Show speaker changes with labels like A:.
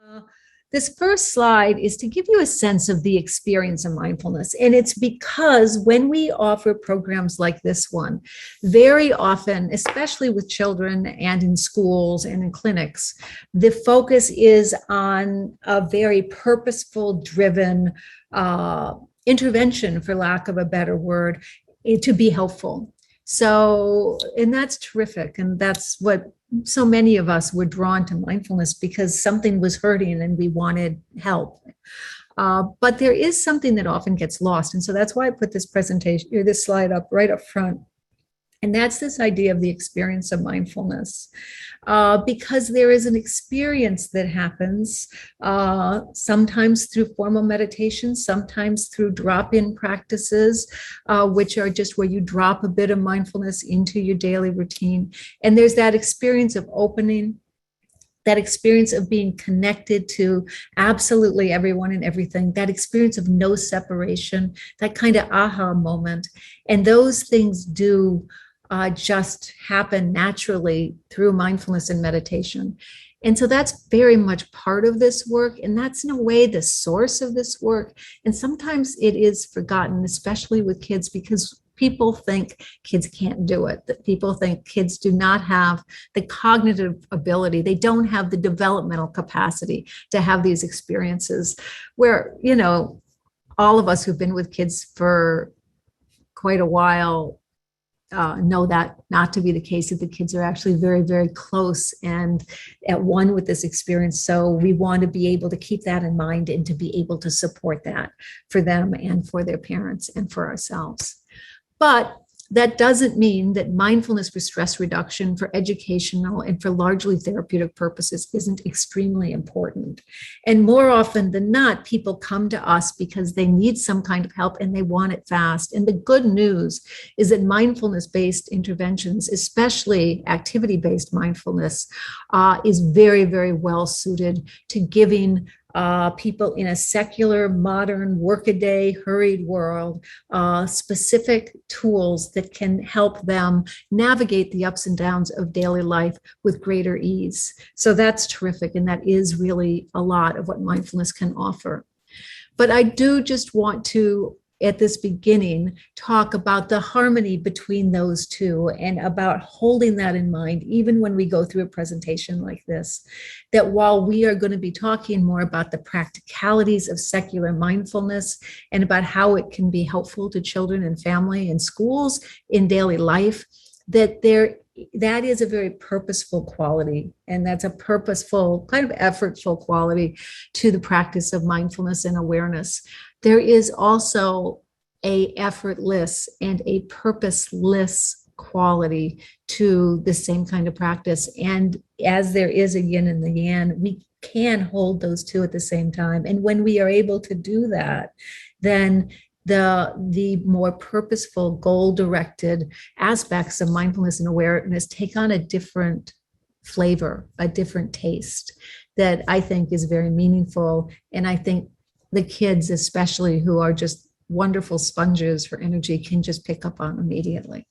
A: Uh, This first slide is to give you a sense of the experience of mindfulness. And it's because when we offer programs like this one, very often, especially with children and in schools and in clinics, the focus is on a very purposeful, driven intervention, for lack of a better word, to be helpful. So, and that's terrific. And that's what so many of us were drawn to mindfulness, because something was hurting and we wanted help. But there is something that often gets lost. And so that's why I put this presentation, or this slide up right up front. And that's this idea of the experience of mindfulness, because there is an experience that happens sometimes through formal meditation, sometimes through drop-in practices, which are just where you drop a bit of mindfulness into your daily routine. And there's that experience of opening, that experience of being connected to absolutely everyone and everything, that experience of no separation, that kind of aha moment. And those things do just happen naturally through mindfulness and meditation. And so that's very much part of this work. And that's in a way the source of this work. And sometimes it is forgotten, especially with kids, because people think kids can't do it, that people think kids do not have the cognitive ability. They don't have the developmental capacity to have these experiences where, you know, all of us who've been with kids for quite a while know that not to be the case, that the kids are actually very, very close and at one with this experience. So we want to be able to keep that in mind and to be able to support that for them and for their parents and for ourselves. But that doesn't mean that mindfulness for stress reduction, for educational, and for largely therapeutic purposes isn't extremely important. And more often than not, people come to us because they need some kind of help and they want it fast. And the good news is that mindfulness-based interventions, especially activity-based mindfulness, is very, very well suited to giving people in a secular, modern, workaday, hurried world, specific tools that can help them navigate the ups and downs of daily life with greater ease. So that's terrific. And that is really a lot of what mindfulness can offer. But I do just want to, at this beginning, talk about the harmony between those two and about holding that in mind, even when we go through a presentation like this, that while we are going to be talking more about the practicalities of secular mindfulness and about how it can be helpful to children and family and schools in daily life, that is a very purposeful quality, and that's a purposeful, kind of effortful quality to the practice of mindfulness and awareness. There is also a effortless and a purposeless quality to the same kind of practice. And as there is a yin and the yang, we can hold those two at the same time. And when we are able to do that, then the more purposeful, goal-directed aspects of mindfulness and awareness take on a different flavor, a different taste that I think is very meaningful. And I think the kids, especially, who are just wonderful sponges for energy, can just pick up on immediately.